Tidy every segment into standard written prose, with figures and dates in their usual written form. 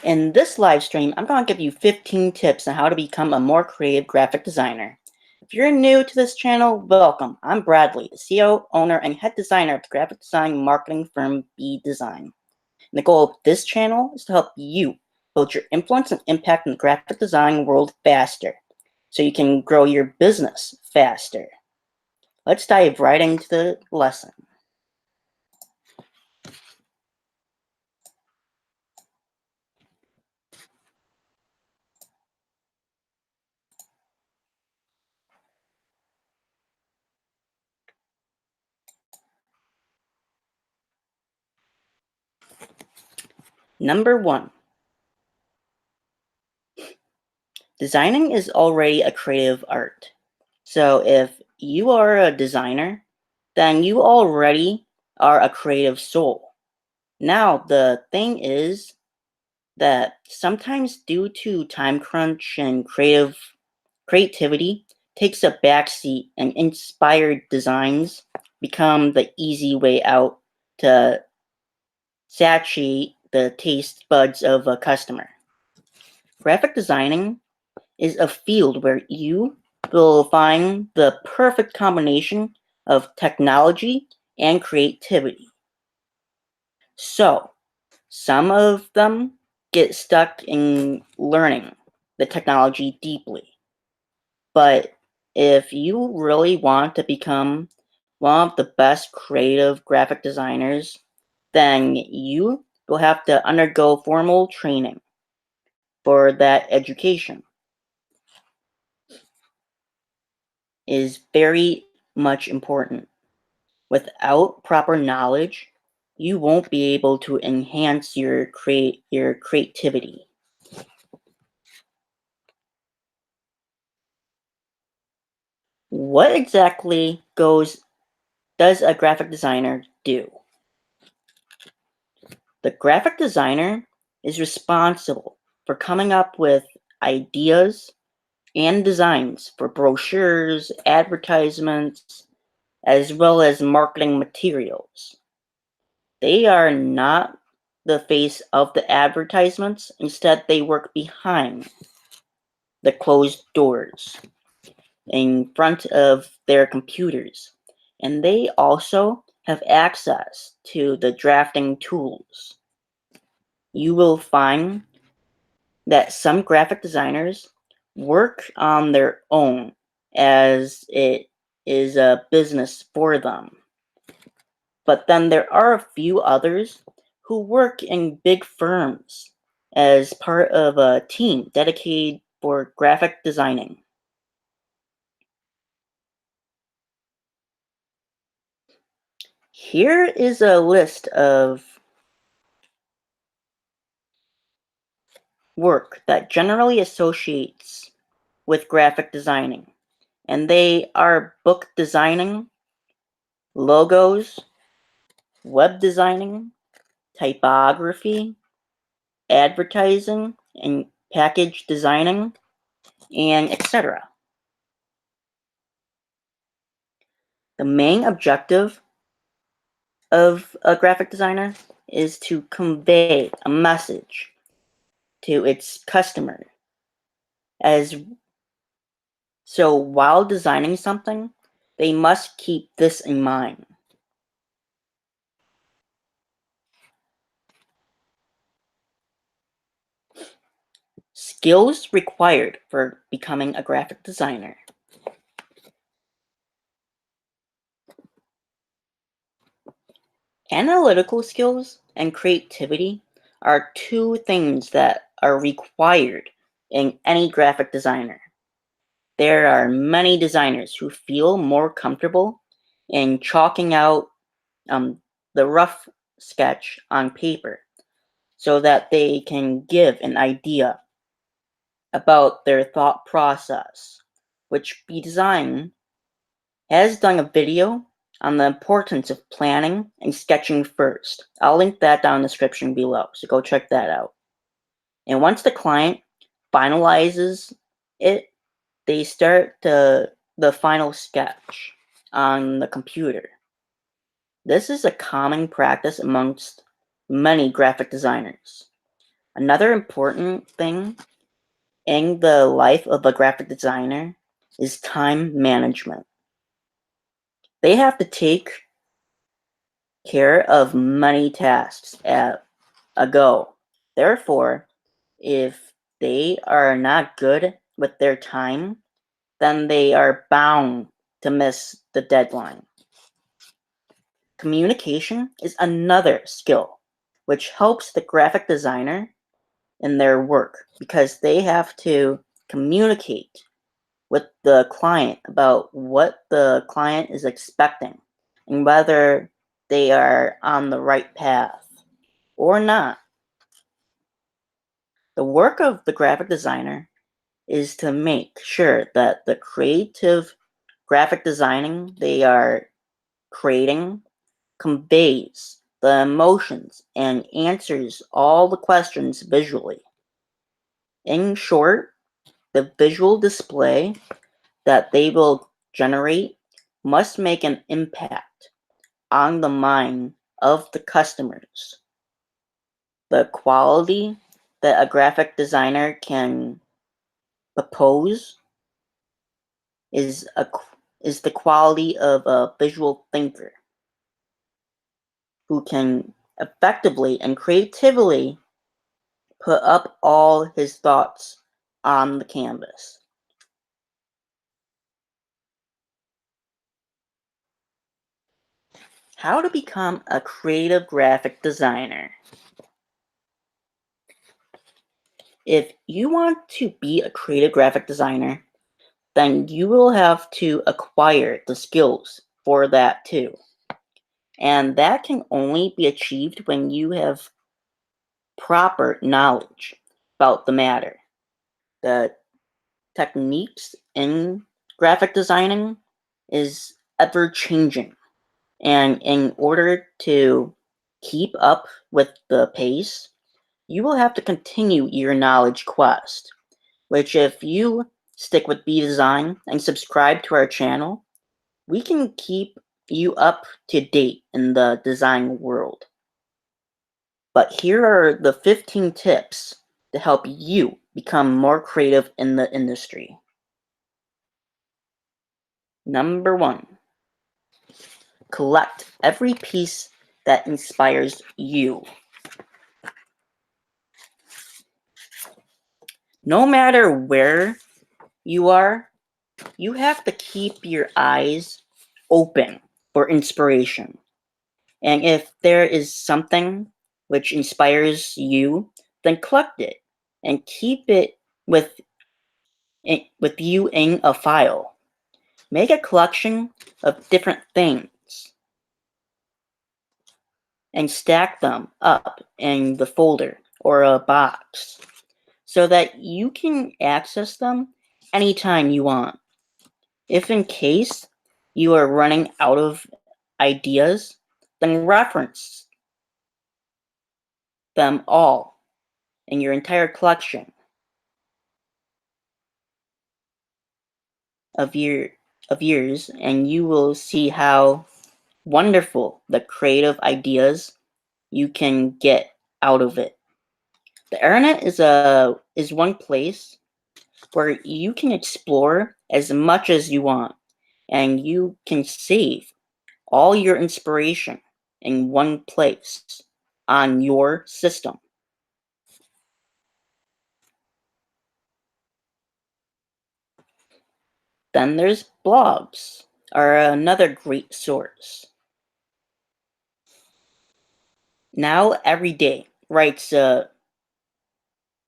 In this live stream, I'm going to give you 15 tips on how to become a more creative graphic designer. If you're new to this channel, welcome. I'm Bradley, the CEO, owner, and head designer of the graphic design marketing firm BDesign. And the goal of this channel is to help you build your influence and impact in the graphic design world faster, so you can grow your business faster. Let's dive right into the lesson. Number 1. Designing is already a creative art. So if you are a designer, then you already are a creative soul. Now, the thing is that sometimes due to time crunch and creativity takes a backseat and inspired designs become the easy way out to satiate the taste buds of a customer. Graphic designing is a field where you will find the perfect combination of technology and creativity. So, some of them get stuck in learning the technology deeply. But if you really want to become one of the best creative graphic designers, then you will have to undergo formal training for that education. Is very much important. Without proper knowledge, you won't be able to enhance your creativity. What exactly does a graphic designer do? The graphic designer is responsible for coming up with ideas and designs for brochures, advertisements, as well as marketing materials. They are not the face of the advertisements. Instead, they work behind the closed doors in front of their computers. And they also have access to the drafting tools. You will find that some graphic designers work on their own as it is a business for them. But then there are a few others who work in big firms as part of a team dedicated for graphic designing. Here is a list of work that generally associates with graphic designing, and they are book designing, logos, web designing, typography, advertising, and package designing, and etc. The main objective of a graphic designer is to convey a message to its customer. So while designing something, they must keep this in mind. Skills required for becoming a graphic designer. Analytical skills and creativity are two things that are required in any graphic designer. There are many designers who feel more comfortable in chalking out the rough sketch on paper so that they can give an idea about their thought process, which BDesign has done a video on the importance of planning and sketching first. I'll link that down in the description below, so go check that out. And once the client finalizes it, they start the final sketch on the computer. This is a common practice amongst many graphic designers. Another important thing in the life of a graphic designer is time management. They have to take care of many tasks at a go. Therefore, if they are not good with their time, then they are bound to miss the deadline. Communication is another skill which helps the graphic designer in their work because they have to communicate with the client about what the client is expecting and whether they are on the right path or not. The work of the graphic designer is to make sure that the creative graphic designing they are creating conveys the emotions and answers all the questions visually. In short, the visual display that they will generate must make an impact on the mind of the customers. The quality that a graphic designer can propose is the quality of a visual thinker who can effectively and creatively put up all his thoughts on the canvas. How to become a creative graphic designer. If you want to be a creative graphic designer, then you will have to acquire the skills for that too. And that can only be achieved when you have proper knowledge about the matter. The techniques in graphic designing is ever changing. And in order to keep up with the pace, you will have to continue your knowledge quest, which if you stick with BDesign and subscribe to our channel, we can keep you up to date in the design world. But here are the 15 tips to help you become more creative in the industry. Number 1, collect every piece that inspires you. No matter where you are, you have to keep your eyes open for inspiration. And if there is something which inspires you, then collect it and keep it with you in a file. Make a collection of different things and stack them up in the folder or a box so that you can access them anytime you want. If in case you are running out of ideas, then reference them all in your entire collection of years, and you will see how wonderful the creative ideas you can get out of it. The internet is one place where you can explore as much as you want, and you can save all your inspiration in one place on your system. Then there's blogs, are another great source. Now every day writes a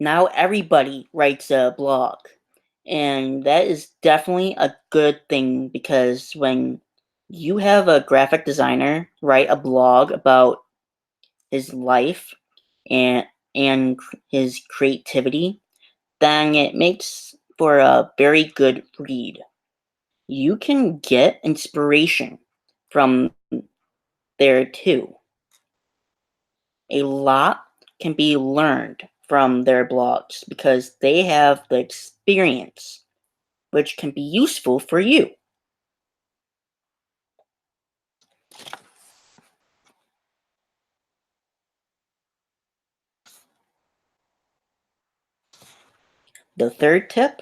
Now everybody writes a blog. And that is definitely a good thing because when you have a graphic designer write a blog about his life and his creativity, then it makes for a very good read. You can get inspiration from there too. A lot can be learned from their blogs because they have the experience which can be useful for you. The third tip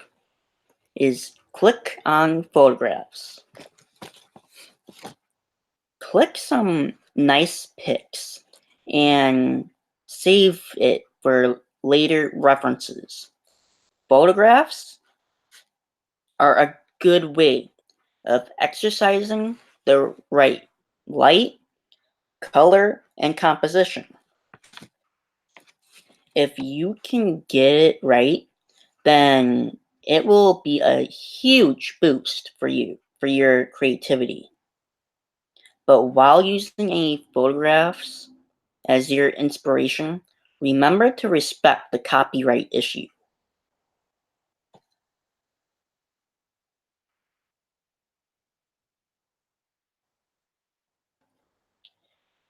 is click on photographs. Click some nice pics and save it for later references. Photographs are a good way of exercising the right light, color, and composition. If you can get it right, then it will be a huge boost for you, for your creativity. But while using any photographs as your inspiration, remember to respect the copyright issue.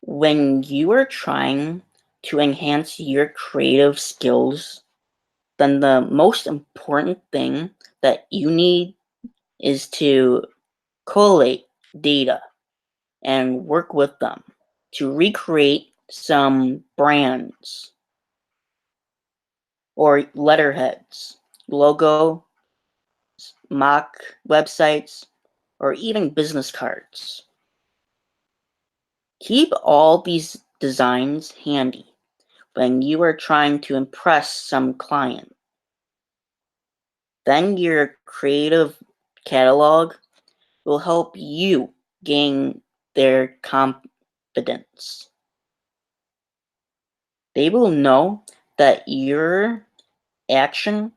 When you are trying to enhance your creative skills, then the most important thing that you need is to collate data and work with them to recreate some brands or letterheads, logo, mock websites, or even business cards. Keep all these designs handy when you are trying to impress some client. Then your creative catalog will help you gain their confidence. They will know that your action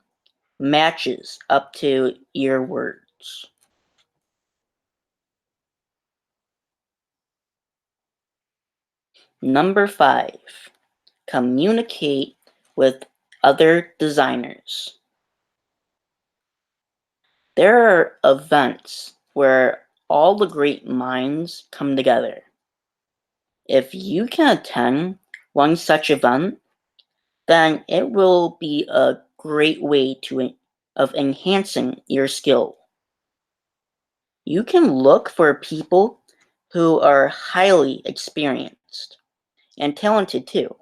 matches up to your words. Number 5, communicate with other designers. There are events where all the great minds come together. If you can attend one such event, then it will be a great way of enhancing your skill. You can look for people who are highly experienced and talented too.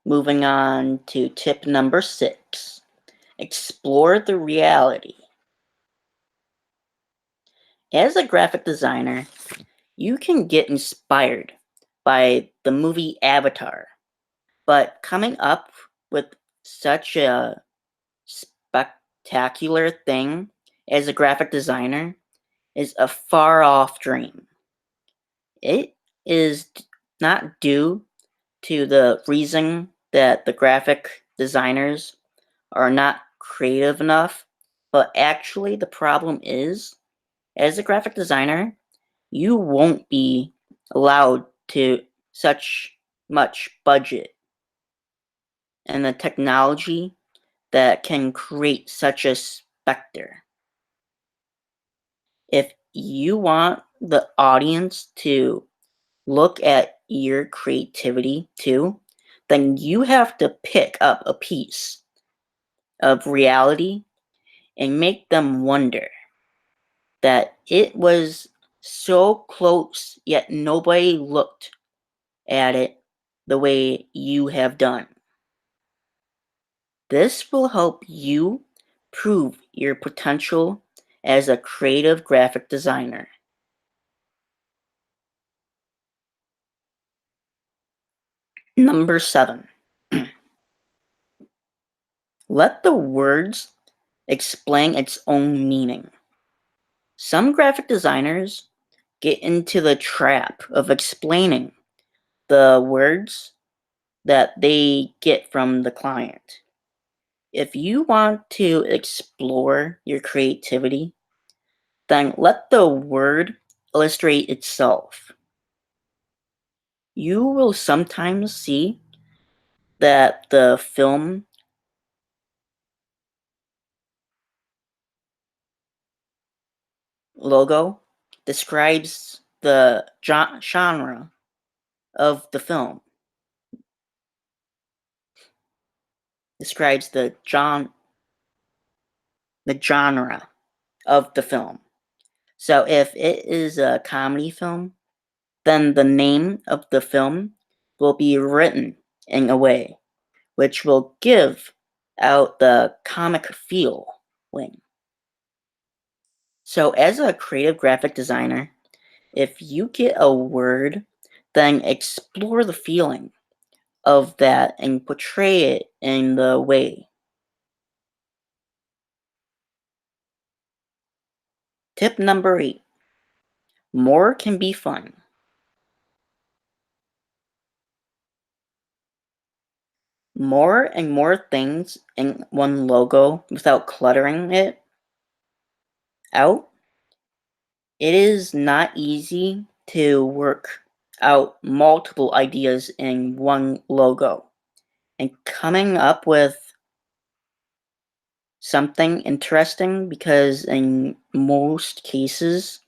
Moving on to tip number 6, explore the reality. As a graphic designer, you can get inspired by the movie Avatar, but coming up with such a spectacular thing as a graphic designer is a far off dream. It is not due to the reason that the graphic designers are not creative enough, but actually the problem is, as a graphic designer, you won't be allowed to such much budget and the technology that can create such a specter. If you want the audience to look at your creativity too, then you have to pick up a piece of reality and make them wonder that it was so close, yet nobody looked at it the way you have done. This will help you prove your potential as a creative graphic designer. Number 7, let the words explain its own meaning. Some graphic designers get into the trap of explaining the words that they get from the client. If you want to explore your creativity, then let the word illustrate itself. You will sometimes see that the film logo describes the genre of the film, describes the genre of the film. So if it is a comedy film, then the name of the film will be written in a way which will give out the comic feeling. So, as a creative graphic designer, if you get a word, then explore the feeling of that and portray it in the way. Tip number 8, more can be fun. More and more things in one logo without cluttering it out. It is not easy to work out multiple ideas in one logo, and coming up with something interesting, because in most cases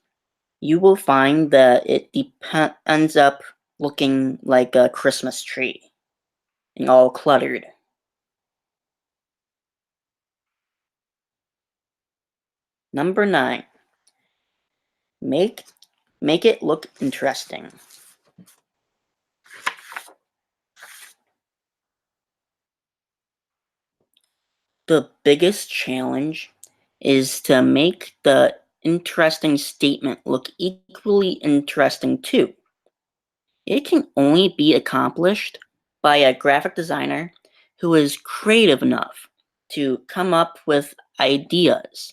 you will find that it ends up looking like a Christmas tree and all cluttered. Number 9, make make it look interesting. The biggest challenge is to make the interesting statement look equally interesting too. It can only be accomplished by a graphic designer who is creative enough to come up with ideas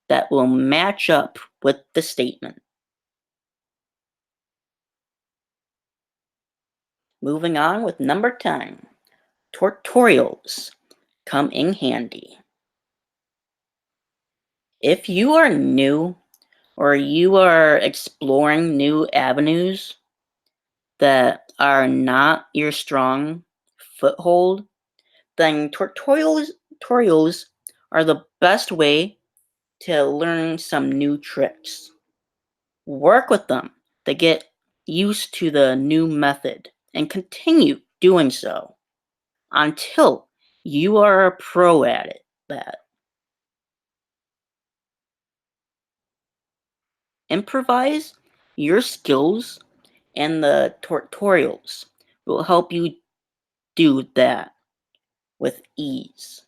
that will match up with the statement. Moving on with number 10, tutorials come in handy. If you are new or you are exploring new avenues that are not your strong foothold, then tutorials are the best way to learn some new tricks. Work with them to get used to the new method and continue doing so until you are a pro at it. That improvise your skills, and the tutorials will help you do that with ease.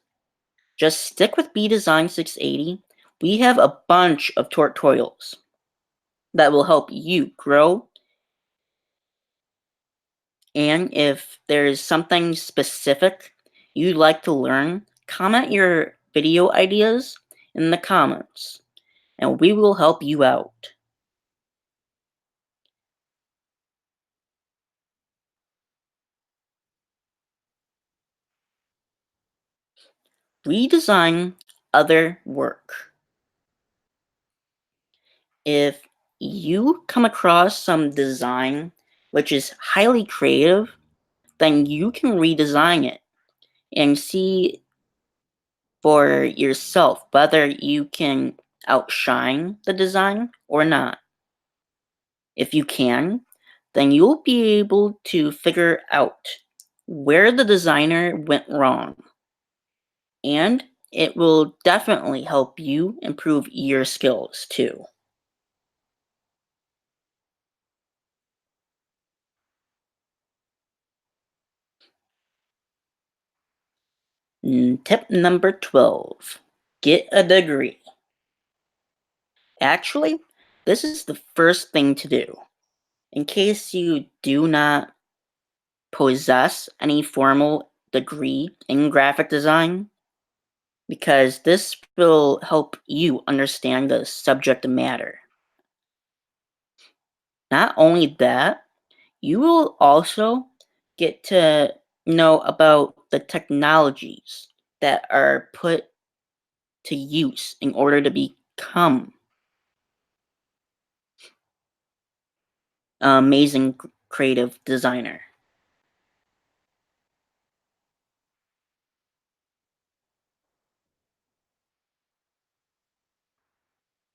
Just stick with BDesign 680. We have a bunch of tutorials that will help you grow. And if there's something specific you'd like to learn, comment your video ideas in the comments and we will help you out. Redesign other work. If you come across some design which is highly creative, then you can redesign it and see for yourself whether you can outshine the design or not. If you can, then you'll be able to figure out where the designer went wrong, and it will definitely help you improve your skills too. Tip number 12, get a degree. Actually, this is the first thing to do in case you do not possess any formal degree in graphic design, because this will help you understand the subject matter. Not only that, you will also get to know about the technologies that are put to use in order to become an amazing creative designer.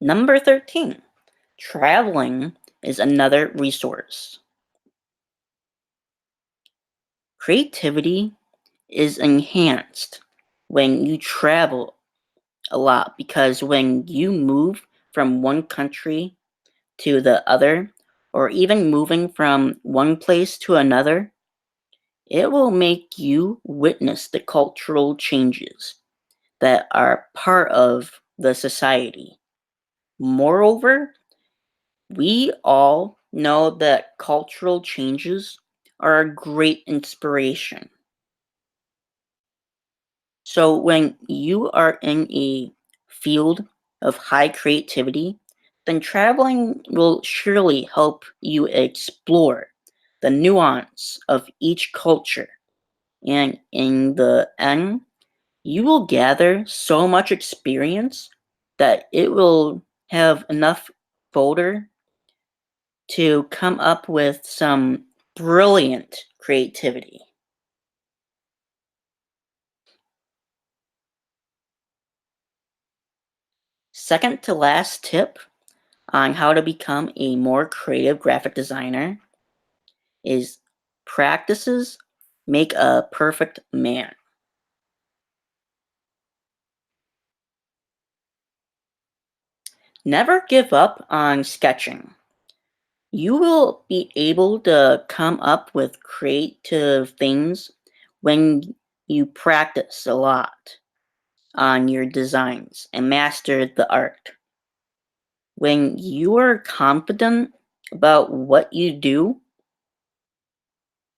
Number 13, traveling is another resource. Creativity is enhanced when you travel a lot, because when you move from one country to the other, or even moving from one place to another, it will make you witness the cultural changes that are part of the society. Moreover, we all know that cultural changes are a great inspiration. So when you are in a field of high creativity, then traveling will surely help you explore the nuance of each culture. And in the end, you will gather so much experience that it will have enough fodder to come up with some brilliant creativity. Second to last tip on how to become a more creative graphic designer is practices make a perfect man. Never give up on sketching. You will be able to come up with creative things when you practice a lot on your designs and master the art. When you are confident about what you do,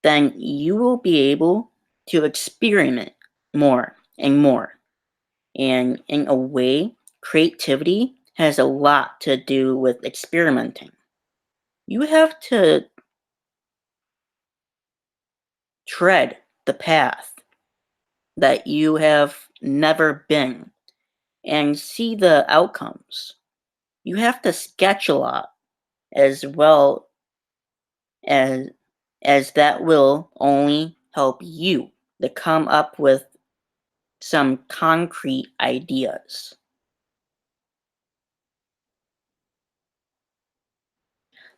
then you will be able to experiment more and more. And in a way, creativity has a lot to do with experimenting. You have to tread the path that you have never been and see the outcomes. You have to sketch a lot as well as that will only help you to come up with some concrete ideas.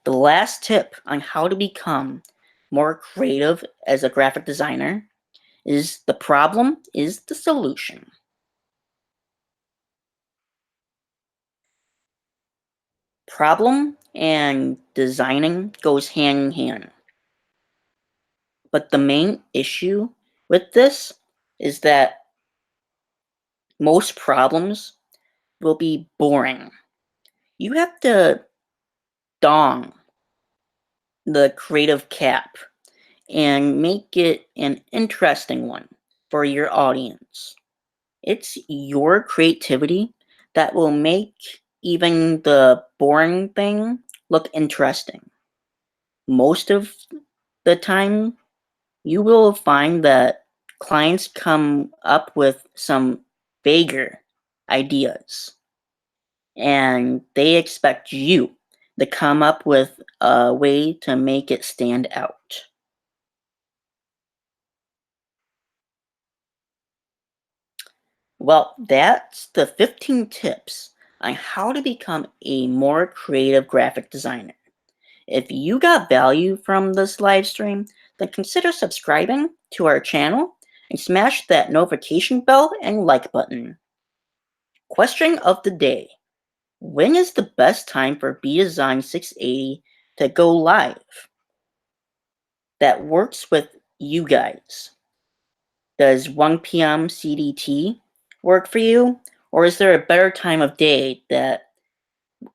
The last tip on how to become more creative as a graphic designer is the problem is the solution. Problem and designing goes hand in hand. But the main issue with this is that most problems will be boring. You have to don the creative cap and make it an interesting one for your audience. It's your creativity that will make even the boring thing look interesting. Most of the time, you will find that clients come up with some vaguer ideas and they expect you to come up with a way to make it stand out. Well, that's the 15 tips on how to become a more creative graphic designer. If you got value from this live stream, then consider subscribing to our channel and smash that notification bell and like button. Question of the day. When is the best time for BDesign 680 to go live? That works with you guys. Does 1 p.m. CDT work for you? Or is there a better time of day that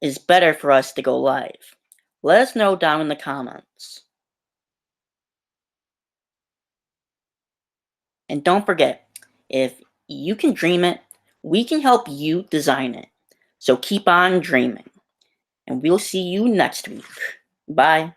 is better for us to go live? Let us know down in the comments. And don't forget, if you can dream it, we can help you design it. So keep on dreaming. And we'll see you next week. Bye.